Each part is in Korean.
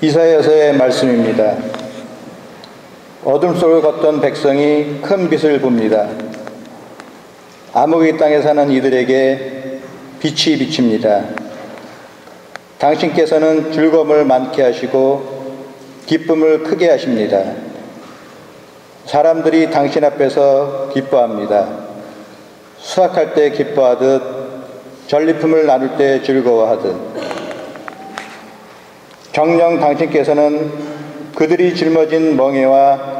이사야서의 말씀입니다. 어둠 속을 걷던 백성이 큰 빛을 봅니다. 암흑의 땅에 사는 이들에게 빛이 비칩니다. 당신께서는 즐거움을 많게 하시고 기쁨을 크게 하십니다. 사람들이 당신 앞에서 기뻐합니다. 수확할 때 기뻐하듯 전리품을 나눌 때 즐거워하듯. 정녕 당신께서는 그들이 짊어진 멍에와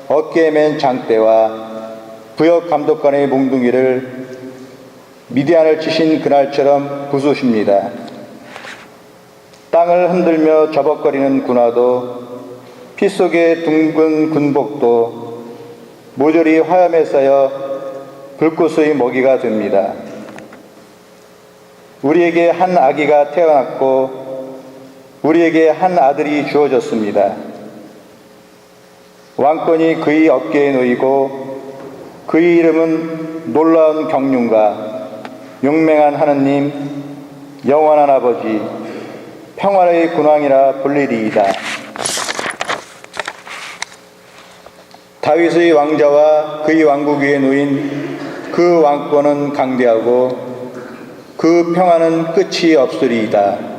어깨에 맨 장대와 부역 감독관의 몽둥이를 미디안을 치신 그날처럼 부수십니다. 땅을 흔들며 저벅거리는 군화도 피 속의 둥근 군복도 모조리 화염에 쌓여 불꽃의 먹이가 됩니다. 우리에게 한 아기가 태어났고 우리에게 한 아들이 주어졌습니다. 왕권이 그의 어깨에 놓이고 그의 이름은 놀라운 경륜과 용맹한 하느님, 영원한 아버지, 평화의 군왕이라 불리리이다. 다윗의 왕자와 그의 왕국 위에 놓인 그 왕권은 강대하고 그 평화는 끝이 없으리이다.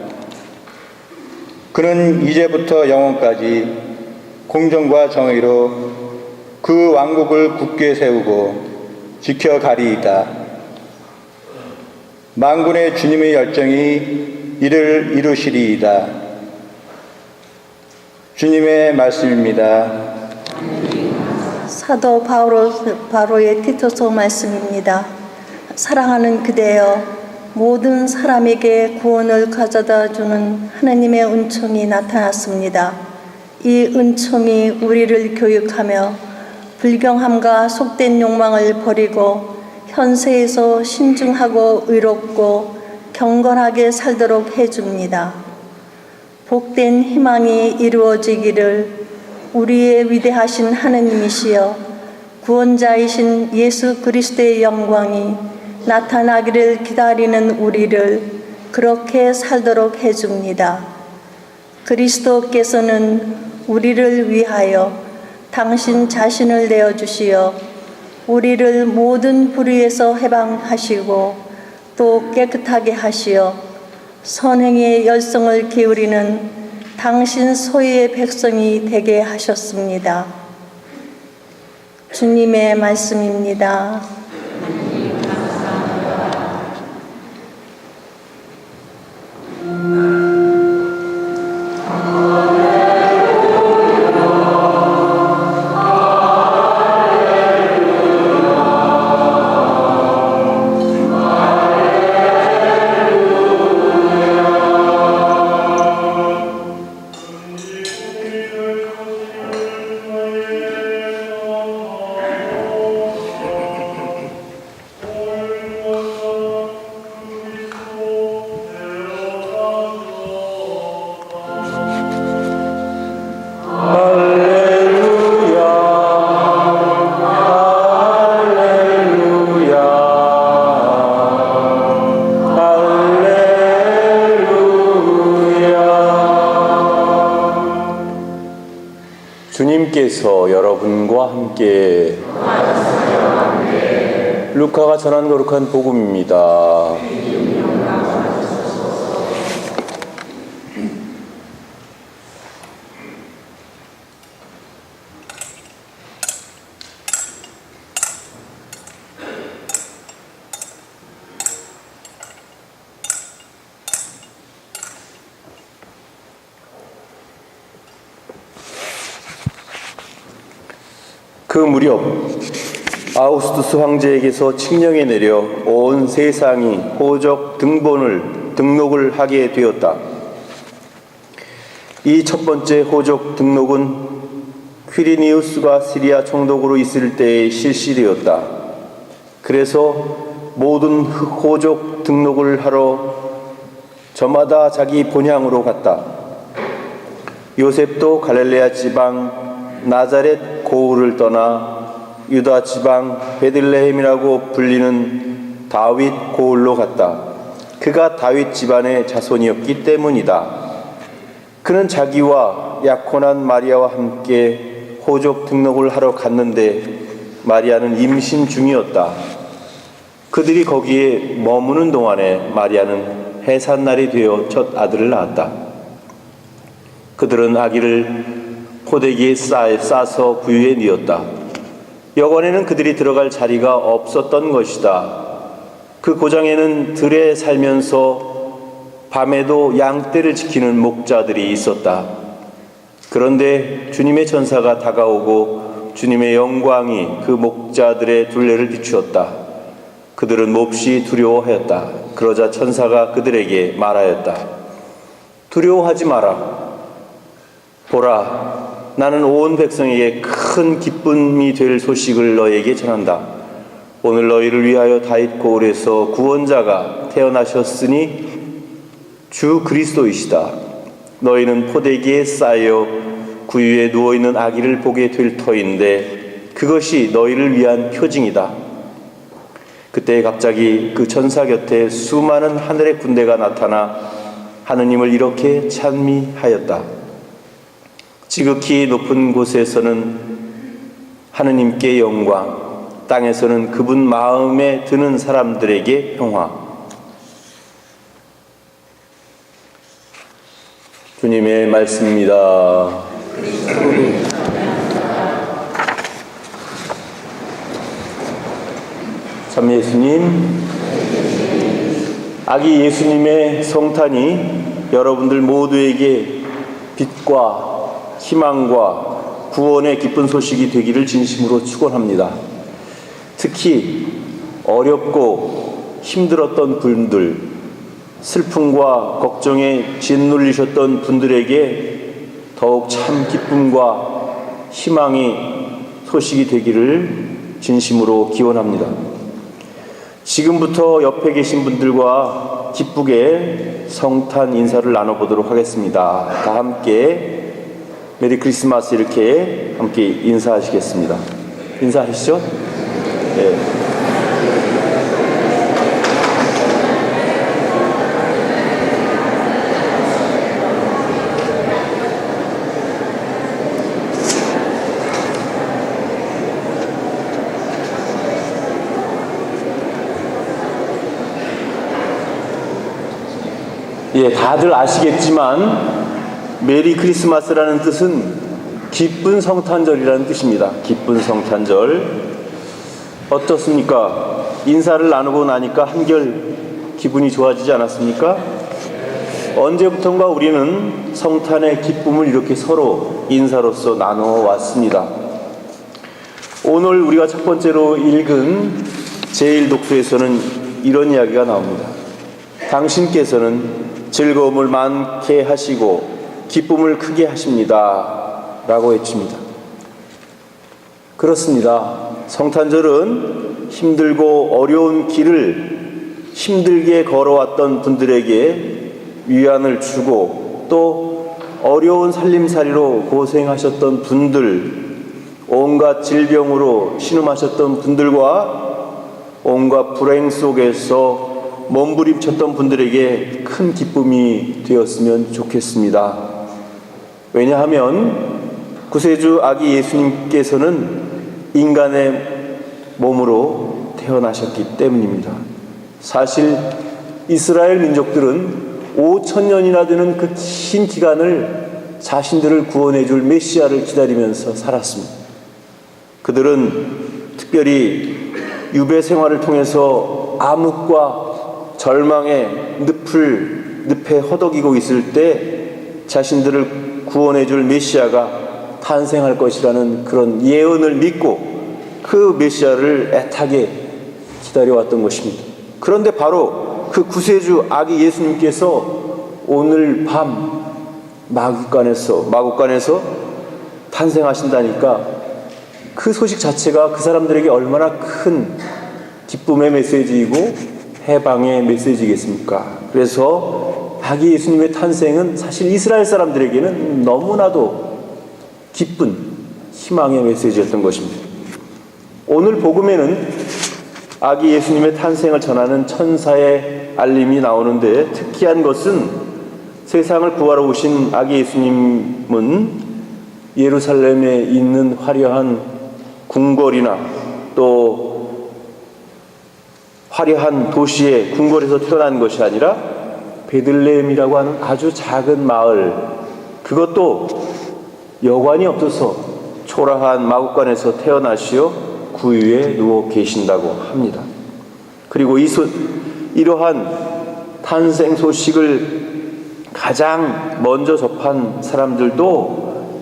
그는 이제부터 영원까지 공정과 정의로 그 왕국을 굳게 세우고 지켜가리이다. 만군의 주님의 열정이 이를 이루시리이다. 주님의 말씀입니다. 사도 바로의 티토서 말씀입니다. 사랑하는 그대여, 모든 사람에게 구원을 가져다 주는 하나님의 은총이 나타났습니다. 이 은총이 우리를 교육하며 불경함과 속된 욕망을 버리고 현세에서 신중하고 의롭고 경건하게 살도록 해줍니다. 복된 희망이 이루어지기를 우리의 위대하신 하느님이시여 구원자이신 예수 그리스도의 영광이 나타나기를 기다리는 우리를 그렇게 살도록 해줍니다. 그리스도께서는 우리를 위하여 당신 자신을 내어주시어 우리를 모든 불의에서 해방하시고 또 깨끗하게 하시어 선행의 열성을 기울이는 당신 소유의 백성이 되게 하셨습니다. 주님의 말씀입니다. 주님께서 여러분과 함께 루카가 전한 거룩한 복음입니다. 그 무렵 아우구스투스 황제에게서 칙령이 내려 온 세상이 호적 등록을 하게 되었다. 이 첫 번째 호적 등록은 퀴리니우스가 시리아 총독으로 있을 때에 실시되었다. 그래서 모든 호적 등록을 하러 저마다 자기 본향으로 갔다. 요셉도 갈릴레아 지방 나자렛 고을을 떠나 유다 지방 베들레헴이라고 불리는 다윗 고을로 갔다. 그가 다윗 집안의 자손이었기 때문이다. 그는 자기와 약혼한 마리아와 함께 호적 등록을 하러 갔는데 마리아는 임신 중이었다. 그들이 거기에 머무는 동안에 마리아는 해산날이 되어 첫 아들을 낳았다. 그들은 아기를 포대기에 싸서 부유에 뉘었다. 여관에는 그들이 들어갈 자리가 없었던 것이다. 그 고장에는 들에 살면서 밤에도 양떼를 지키는 목자들이 있었다. 그런데 주님의 천사가 다가오고 주님의 영광이 그 목자들의 둘레를 비추었다. 그들은 몹시 두려워하였다. 그러자 천사가 그들에게 말하였다. 두려워하지 마라. 보라, 나는 온 백성에게 큰 기쁨이 될 소식을 너에게 전한다. 오늘 너희를 위하여 다윗 고을에서 구원자가 태어나셨으니 주 그리스도이시다. 너희는 포대기에 쌓여 구유에 누워있는 아기를 보게 될 터인데 그것이 너희를 위한 표징이다. 그때 갑자기 그 천사 곁에 수많은 하늘의 군대가 나타나 하느님을 이렇게 찬미하였다. 지극히 높은 곳에서는 하느님께 영광, 땅에서는 그분 마음에 드는 사람들에게 평화. 주님의 말씀입니다. 참 예수님, 아기 예수님의 성탄이 여러분들 모두에게 빛과 희망과 구원의 기쁜 소식이 되기를 진심으로 축원합니다. 특히 어렵고 힘들었던 분들, 슬픔과 걱정에 짓눌리셨던 분들에게 더욱 참 기쁨과 희망이 소식이 되기를 진심으로 기원합니다. 지금부터 옆에 계신 분들과 기쁘게 성탄 인사를 나눠보도록 하겠습니다. 다 함께 메리 크리스마스 이렇게 함께 인사하시겠습니다. 인사하시죠? 네. 예, 다들 아시겠지만 메리 크리스마스라는 뜻은 기쁜 성탄절이라는 뜻입니다. 기쁜 성탄절. 어떻습니까? 인사를 나누고 나니까 한결 기분이 좋아지지 않았습니까? 언제부턴가 우리는 성탄의 기쁨을 이렇게 서로 인사로서 나누어 왔습니다. 오늘 우리가 첫 번째로 읽은 제1독서에서는 이런 이야기가 나옵니다. 당신께서는 즐거움을 많게 하시고 기쁨을 크게 하십니다. 라고 외칩니다. 그렇습니다. 성탄절은 힘들고 어려운 길을 힘들게 걸어왔던 분들에게 위안을 주고 또 어려운 살림살이로 고생하셨던 분들, 온갖 질병으로 신음하셨던 분들과 온갖 불행 속에서 몸부림쳤던 분들에게 큰 기쁨이 되었으면 좋겠습니다. 왜냐하면 구세주 아기 예수님께서는 인간의 몸으로 태어나셨기 때문입니다. 사실 이스라엘 민족들은 5,000년이나 되는 그 긴 기간을 자신들을 구원해 줄 메시아를 기다리면서 살았습니다. 그들은 특별히 유배 생활을 통해서 암흑과 절망의 늪에 허덕이고 있을 때 자신들을 구원해 줄 메시아가 탄생할 것이라는 그런 예언을 믿고 그 메시아를 애타게 기다려왔던 것입니다. 그런데 바로 그 구세주 아기 예수님께서 오늘 밤 마국간에서 탄생하신다니까 그 소식 자체가 그 사람들에게 얼마나 큰 기쁨의 메시지이고 해방의 메시지겠습니까? 그래서 아기 예수님의 탄생은 사실 이스라엘 사람들에게는 너무나도 기쁜 희망의 메시지였던 것입니다. 오늘 복음에는 아기 예수님의 탄생을 전하는 천사의 알림이 나오는데 특이한 것은 세상을 구하러 오신 아기 예수님은 예루살렘에 있는 화려한 궁궐이나 또 화려한 도시의 궁궐에서 태어난 것이 아니라 베들레헴이라고 하는 아주 작은 마을, 그것도 여관이 없어서 초라한 마구간에서 태어나시어 구유에 누워 계신다고 합니다. 그리고 이러한 탄생 소식을 가장 먼저 접한 사람들도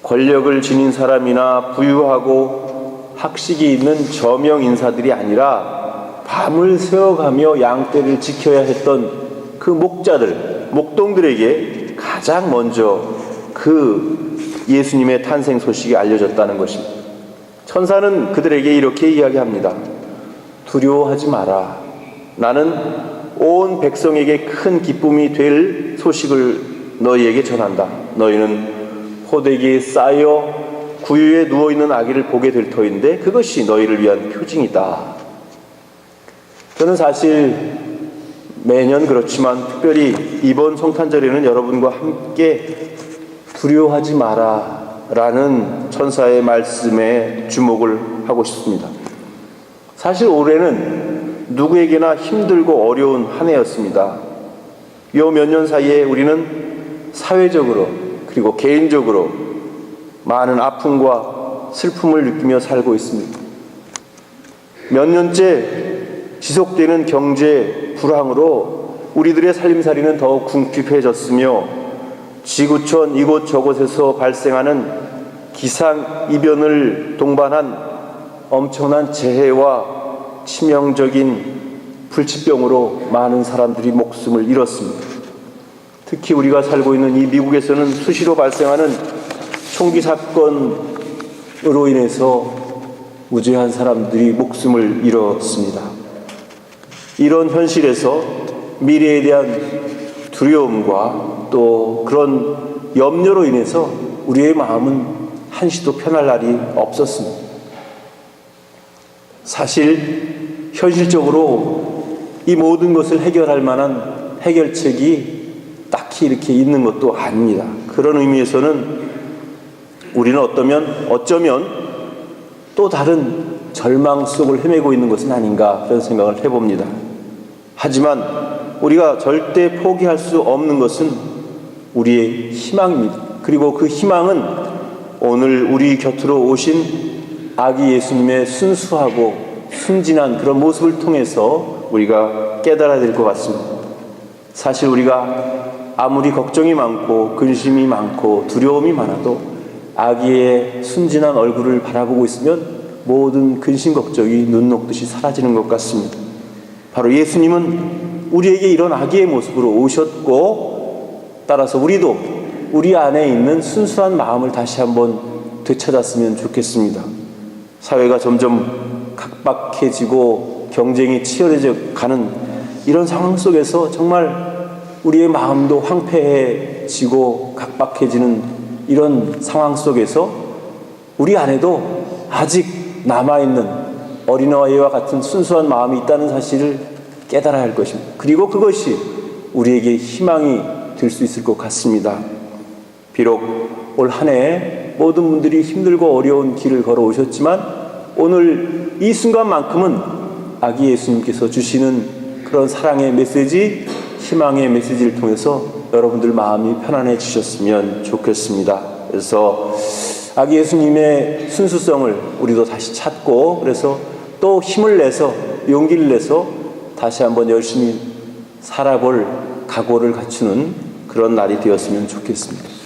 권력을 지닌 사람이나 부유하고 학식이 있는 저명 인사들이 아니라 밤을 새워가며 양떼를 지켜야 했던 그 목자들, 목동들에게 가장 먼저 그 예수님의 탄생 소식이 알려졌다는 것입니다. 천사는 그들에게 이렇게 이야기합니다. 두려워하지 마라. 나는 온 백성에게 큰 기쁨이 될 소식을 너희에게 전한다. 너희는 호되기에 쌓여 구유에 누워있는 아기를 보게 될 터인데 그것이 너희를 위한 표징이다. 저는 사실 매년 그렇지만 특별히 이번 성탄절에는 여러분과 함께 두려워하지 마라 라는 천사의 말씀에 주목을 하고 싶습니다. 사실 올해는 누구에게나 힘들고 어려운 한 해였습니다. 요 몇 년 사이에 우리는 사회적으로 그리고 개인적으로 많은 아픔과 슬픔을 느끼며 살고 있습니다. 몇 년째 지속되는 경제 불황으로 우리들의 살림살이는 더욱 궁핍해졌으며 지구촌 이곳저곳에서 발생하는 기상이변을 동반한 엄청난 재해와 치명적인 불치병으로 많은 사람들이 목숨을 잃었습니다. 특히 우리가 살고 있는 이 미국에서는 수시로 발생하는 총기 사건으로 인해서 무죄한 사람들이 목숨을 잃었습니다. 이런 현실에서 미래에 대한 두려움과 또 그런 염려로 인해서 우리의 마음은 한시도 편할 날이 없었습니다. 사실 현실적으로 이 모든 것을 해결할 만한 해결책이 딱히 이렇게 있는 것도 아닙니다. 그런 의미에서는 우리는 어쩌면 또 다른 절망 속을 헤매고 있는 것은 아닌가 그런 생각을 해봅니다. 하지만 우리가 절대 포기할 수 없는 것은 우리의 희망입니다. 그리고 그 희망은 오늘 우리 곁으로 오신 아기 예수님의 순수하고 순진한 그런 모습을 통해서 우리가 깨달아야 될 것 같습니다. 사실 우리가 아무리 걱정이 많고 근심이 많고 두려움이 많아도 아기의 순진한 얼굴을 바라보고 있으면 모든 근심 걱정이 눈 녹듯이 사라지는 것 같습니다. 바로 예수님은 우리에게 이런 아기의 모습으로 오셨고 따라서 우리도 우리 안에 있는 순수한 마음을 다시 한번 되찾았으면 좋겠습니다. 사회가 점점 각박해지고 경쟁이 치열해져 가는 이런 상황 속에서 정말 우리의 마음도 황폐해지고 각박해지는 이런 상황 속에서 우리 안에도 아직 남아있는 어린아이와 같은 순수한 마음이 있다는 사실을 깨달아야 할 것입니다. 그리고 그것이 우리에게 희망이 될 수 있을 것 같습니다. 비록 올 한 해 모든 분들이 힘들고 어려운 길을 걸어오셨지만 오늘 이 순간만큼은 아기 예수님께서 주시는 그런 사랑의 메시지, 희망의 메시지를 통해서 여러분들 마음이 편안해지셨으면 좋겠습니다. 그래서 아기 예수님의 순수성을 우리도 다시 찾고 그래서 또 힘을 내서 용기를 내서 다시 한번 열심히 살아볼 각오를 갖추는 그런 날이 되었으면 좋겠습니다.